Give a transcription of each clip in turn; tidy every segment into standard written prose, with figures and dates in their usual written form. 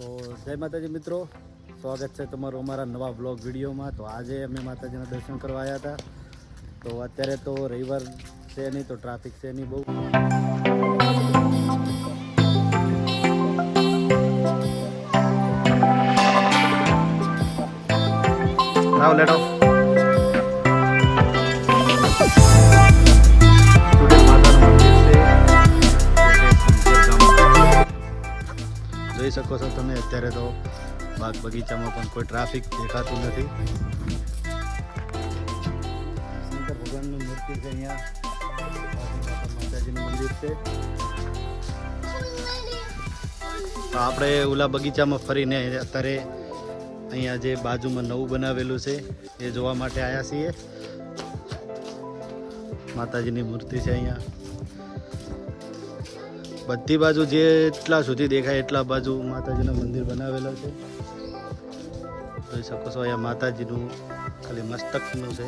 તો જય માતાજી મિત્રો, સ્વાગત છે તમારું અમારા નવા બ્લોગ વિડીયોમાં। તો આજે અમે માતાજીના દર્શન કરવા આવ્યા હતા। તો અત્યારે તો રવિવાર છે નહીં, તો ટ્રાફિક છે નહીં બહુ। આવો લેડો જોઈ શકો છો તમે। અત્યારે તો બાગ બગીચામાં પણ કોઈ ટ્રાફિક દેખાતું નથી। શંકર ભગવાનની મૂર્તિ છે અહીંયા, માતાજીનું મંદિર છે। તો આપણે ઓલા બગીચામાં ફરીને અત્યારે અહીંયા જે બાજુમાં નવું બનાવેલું છે એ જોવા માટે આવ્યા છીએ। માતાજીની મૂર્તિ છે અહીંયા, બધી બાજુ જેટલા સુધી દેખાય એટલા બાજુ માતાજીનું મંદિર બનાવેલું છે। જોઈ શકો છો અહીંયા માતાજીનું ખાલી મસ્તકનું છે।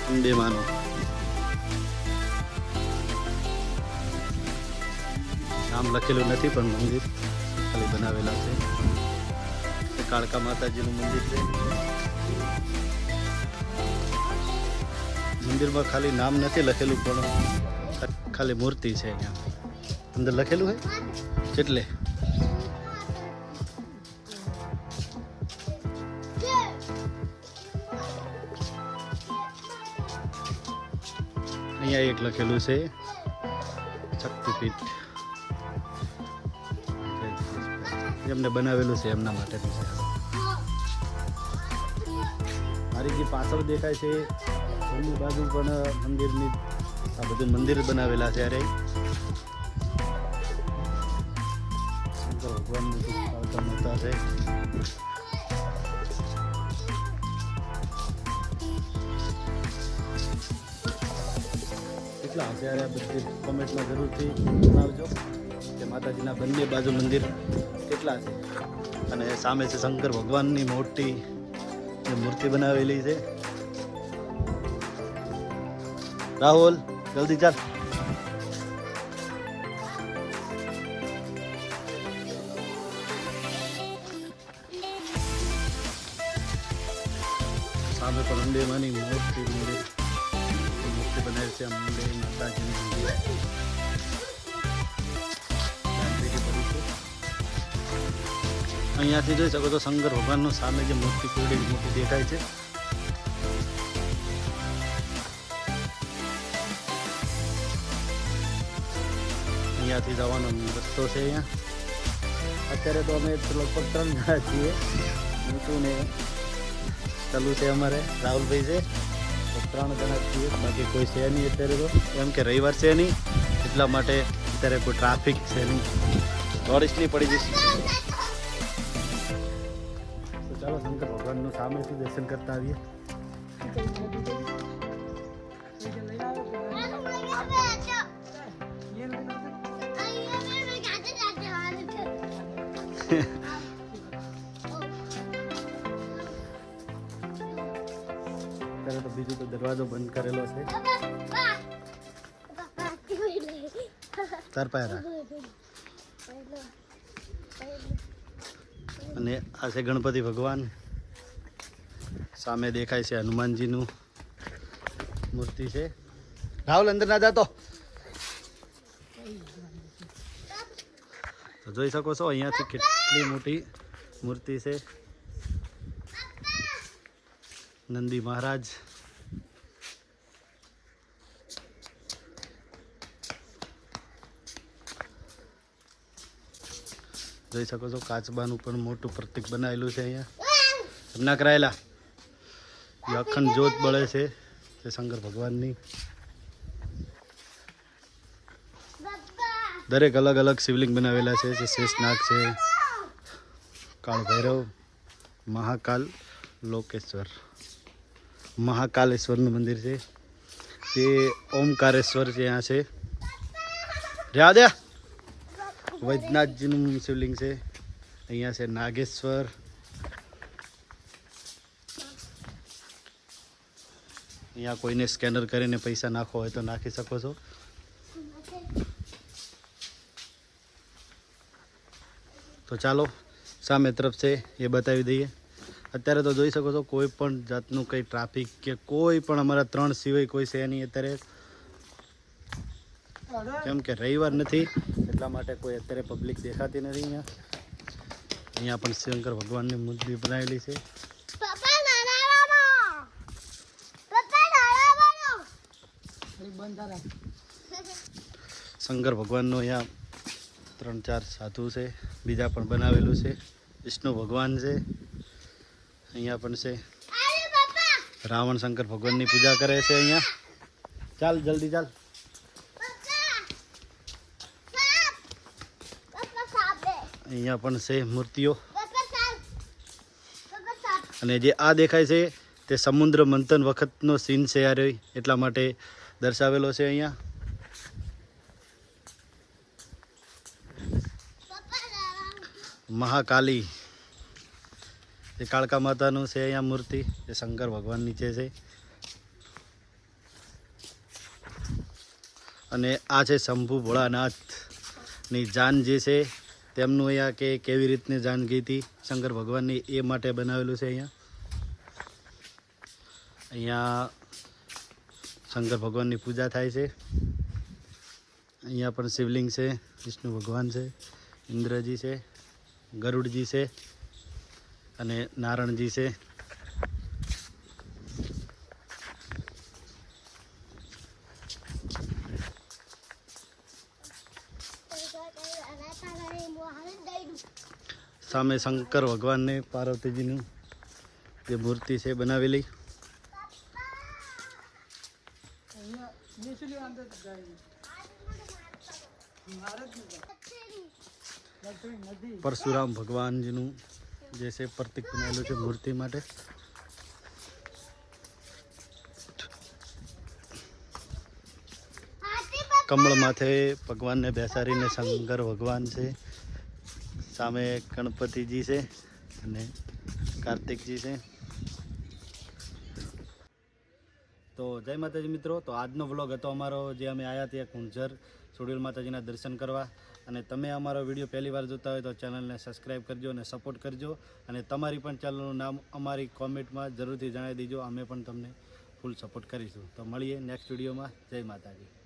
અંબે માનું નામ લખેલું નથી, પણ મંદિર ખાલી બનાવેલા છે। કાળકા માતાજીનું મંદિર છે। મંદિરમાં ખાલી નામ નથી લખેલું, પણ ખાલી મૂર્તિ છે અહીંયા। અંદર લખેલું હોય એટલે અહીંયા એક લખેલું છે શક્તિપીઠ, જેમને બનાવેલું છે એમના માટેનું છે। મારી જે પાછળ દેખાય છે એની બાજુ પણ મંદિરની આ બધું મંદિર બનાવેલા છે। અરે શંકર ભગવાનનું મોટા છે। કેટલા હશે યાર, બધી કોમેન્ટમાં જરૂરથી જણાવજો કે માતાજીના બંને બાજુ મંદિર કેટલા છે। અને સામે છે શંકર ભગવાનની મોટી મૂર્તિ બનાવેલી છે। રાહુલ જલ્દી ચાલ। સામે પર અંબેમાની મૂર્તિ બનાવી છે। અંબે માતાજીની મંદિર અહીંયાથી જોઈ શકો તો શંકર ભગવાનનું સામે જે મૂર્તિ કેવડી મોટી દેખાય છે। અહીંયાથી જવાનો રસ્તો છે। અહીંયા અત્યારે તો અમે લગભગ 3 જણા છીએ, હું ને ચાલુ છે અમારે રાહુલભાઈ છે, તો 3 જણા છીએ, બાકી કોઈ છે નહીં અત્યારે। તો એમ કે રવિવાર છે નહીં એટલા માટે અત્યારે કોઈ ટ્રાફિક છે નહીં, દોડીશ નહીં પડી જઈશ। તો ચાલો શંકર ભગવાનનું સામેથી દર્શન કરતા આવીએ। અત્યારે તો બીજું તો દરવાજો બંધ કરેલો છે। ચાર પાયરા અને આ છે ગણપતિ ભગવાન, સામે દેખાય છે હનુમાનજીનું મૂર્તિ છે। રાહુલ અંદર ના જાતો। તો જોઈ શકો છો અહીંયાથી કેટલી મોટી મૂર્તિ છે। નંદી મહારાજ, જોઈ શકો છો કાચબાનું પણ મોટું પ્રતીક બનાવેલું છે અહીંયા। એમના કરાયેલા અખંડ જ્યોત બળે છે તે શંકર ભગવાનની। દરેક અલગ અલગ શિવલિંગ બનાવેલા છે, જે શેષનાગ છે, કાળ ભૈરવ, મહાકાલ, લોકેશ્વર, મહાકાલેશ્વરનું મંદિર છે। તે ઓમકારેશ્વર ત્યાં છે। રાધા વૈદ્યનાથજીનું શિવલિંગ છે। અહીંયા છે નાગેશ્વર, અહીંયા કોઈને સ્કેનર કરીને પૈસા નાખવો હોય તો નાખી શકો છો। તો ચાલો સામે તરફ છે એ બતાવી દઈએ. અત્યારે તો જોઈ શકો છો કોઈ પણ જાતનું કંઈ ટ્રાફિક કે કોઈ પણ અમારા 3 સિવાય કોઈ છે નહીં અત્યારે, કેમ કે રવિવાર નથી એટલા માટે કોઈ અત્યારે પબ્લિક દેખાતી નથી. અહીંયા પણ શંકર ભગવાનની મૂર્તિ બનાવેલી છે. શંકર ભગવાનનો અહીંયા 3-4 સાધુ છે, બીજા પણ બનાવેલું છે. વિષ્ણુ ભગવાન છે, અહીંયા પણ છે. રાવણ શંકર ભગવાનની પૂજા કરે છે અહીંયા. ચાલ જલ્દી ચાલ. અહીંયા પણ છે મૂર્તિઓ. અને જે આ દેખાય છે તે સમુદ્ર મંથન વખતનો સીન છે યાર, એટલા માટે દર્શાવેલો છે અહીંયા. મહાકાલી એ કાળકા માતાનું છે અહીંયા મૂર્તિ, એ શંકર ભગવાન નીચે છે. અને આ છે શંભુ ભોળાનાથની જાન જે છે તેમનું અહીંયા કે કેવી રીતની જાન ગઈ હતી શંકર ભગવાનની એ માટે બનાવેલું છે. અહીંયા શંકર ભગવાનની પૂજા થાય છે. અહીંયા પણ શિવલિંગ છે, વિષ્ણુ ભગવાન છે, ઇન્દ્રજી છે, ગરુડજી છે અને નારણજી છે. સામે શંકર ભગવાનને પાર્વતીજીનું જે મૂર્તિ છે બનાવેલી. પરશુરામ ભગવાનજીનું જે છે પ્રતીક બનાવેલું છે મૂર્તિ માટે. કમળ માથે ભગવાનને બેસાડીને શંકર ભગવાન છે. સામે ગણપતિજી છે અને કાર્તિકજી છે. તો જય માતાજી મિત્રો. તો આજનો વ્લોગ હતો અમારો, જે અમે આવ્યા ત્યાં કુંજર સુડિયલ માતાજીના દર્શન કરવા. અને તમે અમારો વિડીયો પહેલી વાર જોતા હોય તો ચેનલને સબસ્ક્રાઈબ કરજો અને સપોર્ટ કરજો. અને તમારી પણ ચેનલનું નામ અમારી કોમેન્ટમાં જરૂરથી જણાવી દેજો, અમે પણ તમને ફૂલ સપોર્ટ કરીશું. તો મળીએ નેક્સ્ટ વિડીયોમાં. જય માતાજી.